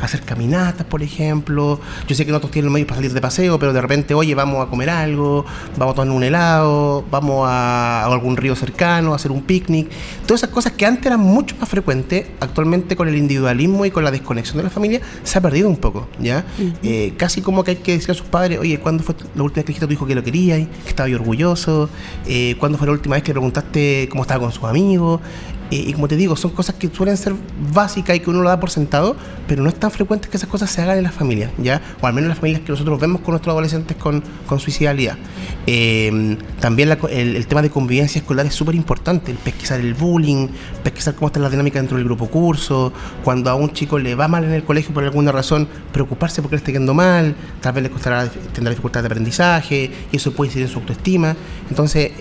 Speaker 2: hacer caminatas, por ejemplo. Yo sé que no todos tienen los medios para salir de paseo, pero de repente, oye, vamos a comer algo, vamos a tomar un helado, vamos a algún río cercano, a hacer un picnic. Todas esas cosas que antes eran mucho más frecuentes, actualmente con el individualismo y con la desconexión de la familia, se ha perdido un poco, ¿ya? Uh-huh. Casi como que hay que decirle a sus padres, oye, ¿cuándo fue la última vez que dijiste a tu hijo que lo querías, que estaba orgulloso? ¿Cuándo fue la última vez que le preguntaste cómo estaba con sus amigos? Y como te digo, son cosas que suelen ser básicas y que uno lo da por sentado, pero no es tan frecuente que esas cosas se hagan en las familias, ¿ya? O al menos en las familias que nosotros vemos con nuestros adolescentes con suicidalidad. También el tema de convivencia escolar es súper importante, el pesquisar el bullying, pesquisar cómo está la dinámica dentro del grupo curso, cuando a un chico le va mal en el colegio por alguna razón, preocuparse porque le esté yendo mal, tal vez tendrá dificultades de aprendizaje, y eso puede incidir en su autoestima. Entonces,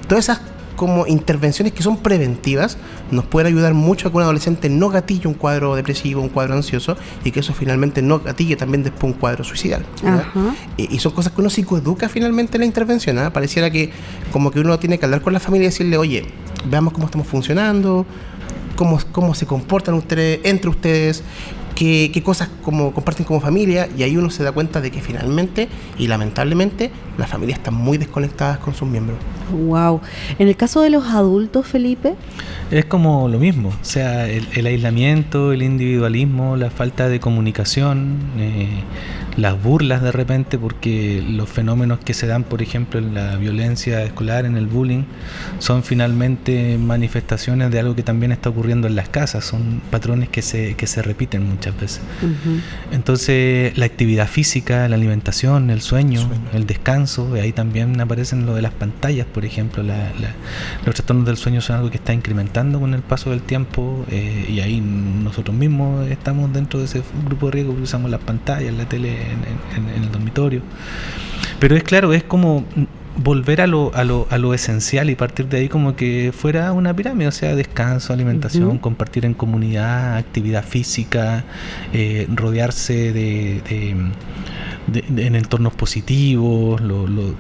Speaker 2: todas esas como intervenciones que son preventivas nos pueden ayudar mucho a que un adolescente no gatille un cuadro depresivo, un cuadro ansioso, y que eso finalmente no gatille también después un cuadro suicidal. Y son cosas que uno psicoeduca finalmente en la intervención, ¿eh? Pareciera que como que uno tiene que hablar con la familia y decirle, oye, veamos cómo estamos funcionando, cómo se comportan ustedes entre ustedes, qué cosas como comparten como familia, y ahí uno se da cuenta de que finalmente y lamentablemente las familias están muy desconectadas con sus miembros.
Speaker 1: Wow. En el caso de los adultos, Felipe,
Speaker 3: es como lo mismo, o sea, el aislamiento, el individualismo, la falta de comunicación, las burlas de repente, porque los fenómenos que se dan, por ejemplo, en la violencia escolar, en el bullying, son finalmente manifestaciones de algo que también está ocurriendo en las casas, son patrones que se repiten muchas veces. Uh-huh. Entonces, la actividad física, la alimentación, el sueño, el descanso, ahí también aparecen lo de las pantallas, por ejemplo, los trastornos del sueño son algo que está incrementando con el paso del tiempo, y ahí nosotros mismos estamos dentro de ese grupo de riesgo porque usamos las pantallas, la tele en el dormitorio. Pero es claro, es como volver a lo esencial y partir de ahí como que fuera una pirámide, o sea, descanso, alimentación, uh-huh, compartir en comunidad, actividad física, rodearse en entornos positivos,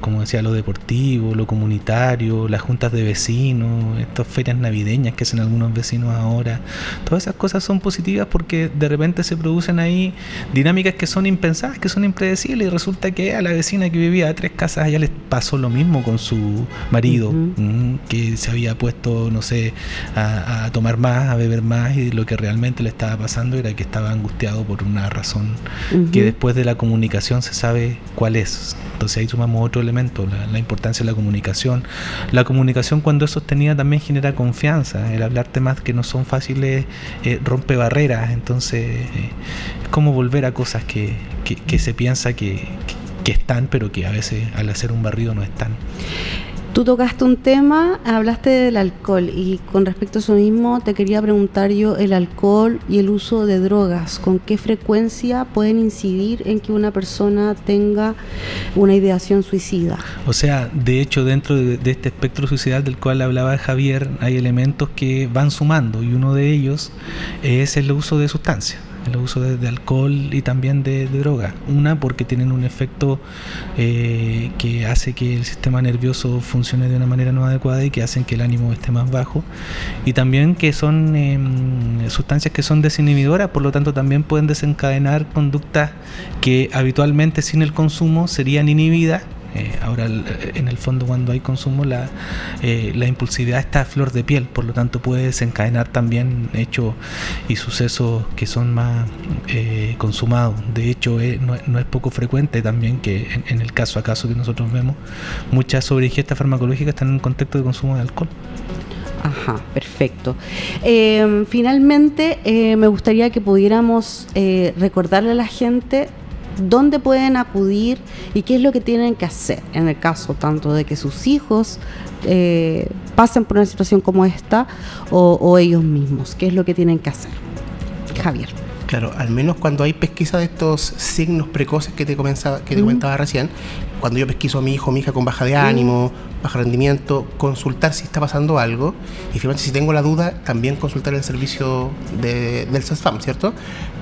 Speaker 3: como decía, lo deportivo, lo comunitario, las juntas de vecinos, estas ferias navideñas que hacen algunos vecinos ahora. Todas esas cosas son positivas porque de repente se producen ahí dinámicas que son impensadas, que son impredecibles, y resulta que a la vecina que vivía a 3 casas allá les pasó lo mismo con su marido, uh-huh, que se había puesto, no sé, a tomar más, a beber más, y lo que realmente le estaba pasando era que estaba angustiado por una razón, uh-huh, que después de la comunicación se sabe cuál es. Entonces ahí sumamos otro elemento, la importancia de la comunicación. La comunicación, cuando es sostenida, también genera confianza. El hablar temas que no son fáciles rompe barreras. Entonces es como volver a cosas que se piensa que están, pero que a veces al hacer un barrido no están.
Speaker 1: Tú tocaste un tema, hablaste del alcohol, y con respecto a eso mismo te quería preguntar yo, el alcohol y el uso de drogas, ¿con qué frecuencia pueden incidir en que una persona tenga una ideación suicida? O
Speaker 3: sea, de hecho, dentro de este espectro suicidal del cual hablaba Javier, hay elementos que van sumando, y uno de ellos es el uso de sustancias. El uso de alcohol y también de droga. Una, porque tienen un efecto que hace que el sistema nervioso funcione de una manera no adecuada y que hacen que el ánimo esté más bajo. Y también que son sustancias que son desinhibidoras, por lo tanto también pueden desencadenar conductas que habitualmente sin el consumo serían inhibidas. Ahora, en el fondo, cuando hay consumo, la impulsividad está a flor de piel, por lo tanto puede desencadenar también hechos y sucesos que son más consumados. De hecho, no es poco frecuente también que en el caso a caso que nosotros vemos, muchas sobreingestas farmacológicas están en un contexto de consumo de alcohol.
Speaker 1: Ajá, perfecto. Finalmente, me gustaría que pudiéramos recordarle a la gente dónde pueden acudir y qué es lo que tienen que hacer en el caso tanto de que sus hijos pasen por una situación como esta o ellos mismos. ¿Qué es lo que tienen que hacer? Javier.
Speaker 2: Claro, al menos cuando hay pesquisa de estos signos precoces que te comentaba recién, cuando yo pesquiso a mi hijo o mi hija con baja de ánimo, bajo rendimiento, consultar si está pasando algo, y finalmente si tengo la duda, también consultar el servicio del CESFAM, ¿cierto?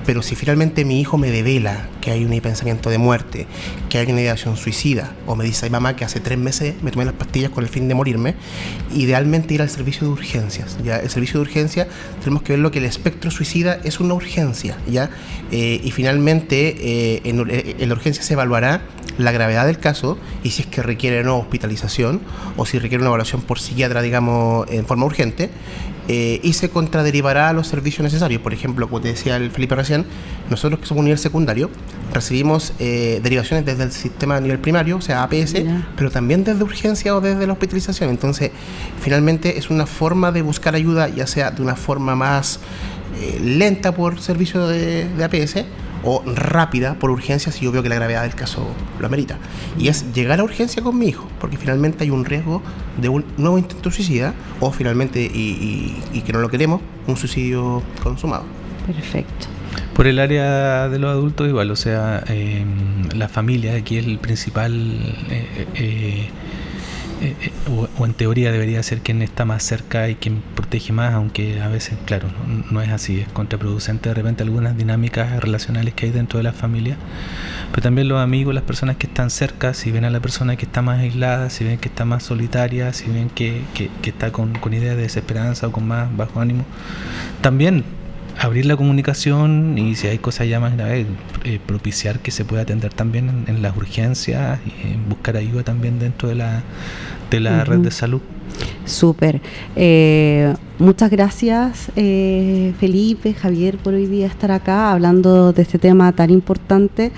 Speaker 2: Pero si finalmente mi hijo me devela que hay un pensamiento de muerte, que hay una ideación suicida, o me dice, ay mamá, que hace 3 meses me tomé las pastillas con el fin de morirme, idealmente ir al servicio de urgencias, ¿ya? El servicio de urgencia tenemos que ver lo que el espectro suicida es una urgencia, ¿ya? Y finalmente en la urgencia se evaluará la gravedad del caso y si es que requiere o no hospitalización o si requiere una evaluación por psiquiatra, digamos, en forma urgente, y se contraderivará a los servicios necesarios. Por ejemplo, como te decía el Felipe recién, nosotros que somos un nivel secundario recibimos derivaciones desde el sistema a nivel primario, o sea, APS, pero también desde urgencia o desde la hospitalización. Entonces, finalmente es una forma de buscar ayuda, ya sea de una forma más lenta por servicio de APS, o rápida por urgencia si yo veo que la gravedad del caso lo amerita. Y es llegar a urgencia con mi hijo, porque finalmente hay un riesgo de un nuevo intento suicida o finalmente, y que no lo queremos, un suicidio consumado.
Speaker 1: Perfecto.
Speaker 3: Por el área de los adultos igual, o sea, la familia aquí es el principal, o en teoría debería ser quien está más cerca y quien protege más, aunque a veces, claro, no es así, es contraproducente de repente algunas dinámicas relacionales que hay dentro de la familia, pero también los amigos, las personas que están cerca, si ven a la persona que está más aislada, si ven que está más solitaria, si ven que está con ideas de desesperanza o con más bajo ánimo, también abrir la comunicación y si hay cosas ya más graves, propiciar que se pueda atender también en las urgencias y buscar ayuda también dentro de la red de salud.
Speaker 1: Súper. Muchas gracias, Felipe, Javier, por hoy día estar acá hablando de este tema tan importante.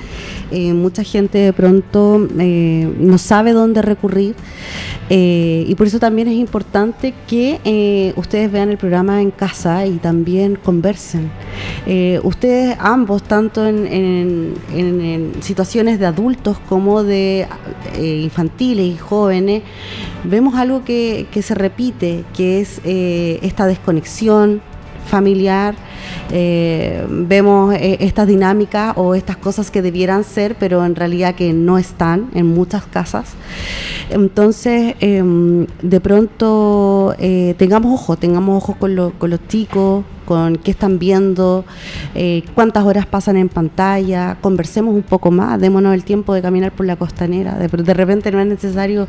Speaker 1: Mucha gente de pronto no sabe dónde recurrir, y por eso también es importante que ustedes vean el programa en casa y también conversen. Ustedes ambos, tanto en situaciones de adultos como de infantiles y jóvenes, vemos algo que se repite, que es esta desconexión familiar. Vemos estas dinámicas o estas cosas que debieran ser, pero en realidad que no están en muchas casas. Entonces, de pronto tengamos ojo con los chicos, con qué están viendo, cuántas horas pasan en pantalla, conversemos un poco más, démonos el tiempo de caminar por la costanera. De repente no es necesario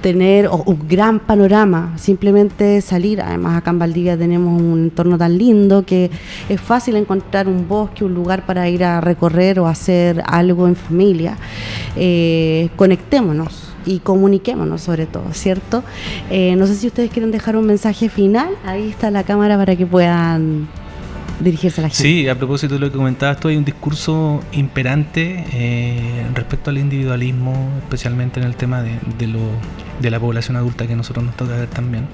Speaker 1: tener un gran panorama, simplemente salir. Además acá en Valdivia tenemos un entorno tan lindo que es fácil encontrar un bosque, un lugar para ir a recorrer o hacer algo en familia. Conectémonos y comuniquémonos sobre todo, ¿cierto? No sé si ustedes quieren dejar un mensaje final. Ahí está la cámara para que puedan dirigirse a la gente.
Speaker 3: Sí, a propósito de lo que comentabas tú, hay un discurso imperante respecto al individualismo, especialmente en el tema de la población adulta que a nosotros nos toca ver también.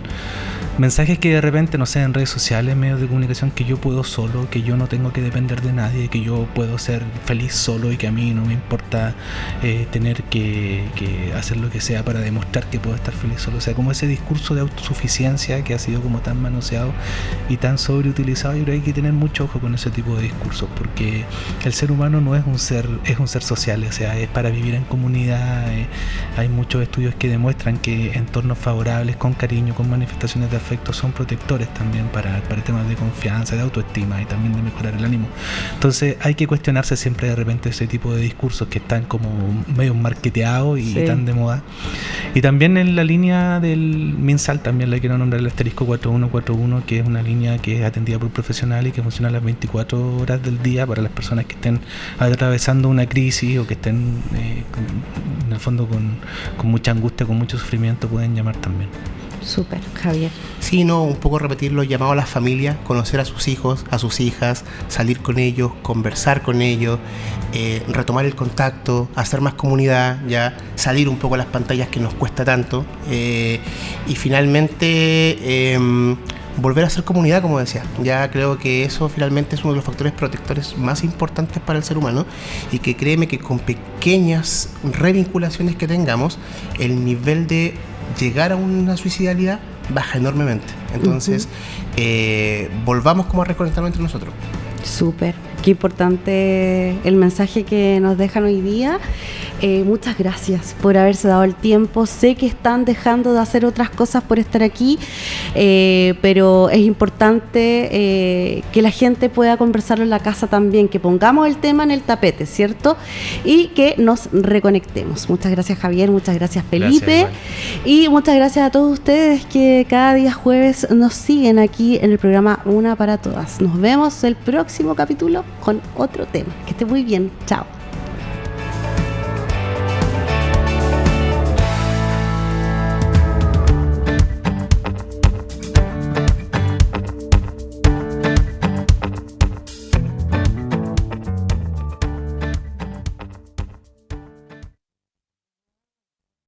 Speaker 3: Mensajes que de repente, no sé, en redes sociales, medios de comunicación, que yo puedo solo, que yo no tengo que depender de nadie, que yo puedo ser feliz solo y que a mí no me importa tener que hacer lo que sea para demostrar que puedo estar feliz solo. O sea, como ese discurso de autosuficiencia que ha sido como tan manoseado y tan sobreutilizado. Yo creo que hay que tener mucho ojo con ese tipo de discursos, porque el ser humano no es un ser social, o sea, es para vivir en comunidad. Hay muchos estudios que demuestran que entornos favorables, con cariño, con manifestaciones de afecto, son protectores también para temas de confianza, de autoestima y también de mejorar el ánimo. Entonces hay que cuestionarse siempre de repente ese tipo de discursos que están como medio marketeados y tan de moda. Y también en la línea del MinSal también le quiero nombrar el asterisco 4141, que es una línea que es atendida por profesionales y que funciona las 24 horas del día para las personas que estén atravesando una crisis o que estén en el fondo con mucha angustia, con mucho sufrimiento, pueden llamar también.
Speaker 1: Súper, Javier.
Speaker 2: Sí, no, un poco repetir los llamados a las familias, conocer a sus hijos, a sus hijas, salir con ellos, conversar con ellos, retomar el contacto, hacer más comunidad, ya salir un poco a las pantallas que nos cuesta tanto, y finalmente volver a ser comunidad, como decía. Ya creo que eso finalmente es uno de los factores protectores más importantes para el ser humano, y que créeme que con pequeñas revinculaciones que tengamos, el nivel de llegar a una suicidalidad baja enormemente. Entonces, volvamos como a reconectarnos entre nosotros.
Speaker 1: Súper. Qué importante el mensaje que nos dejan hoy día. Muchas gracias por haberse dado el tiempo. Sé que están dejando de hacer otras cosas por estar aquí, pero es importante que la gente pueda conversarlo en la casa también, que pongamos el tema en el tapete, ¿cierto? Y que nos reconectemos. Muchas gracias, Javier, muchas gracias, Felipe.
Speaker 3: Gracias,
Speaker 1: y muchas gracias a todos ustedes que cada día jueves nos siguen aquí en el programa Una para Todas. Nos vemos el próximo capítulo con otro tema. Que esté muy bien. Chao.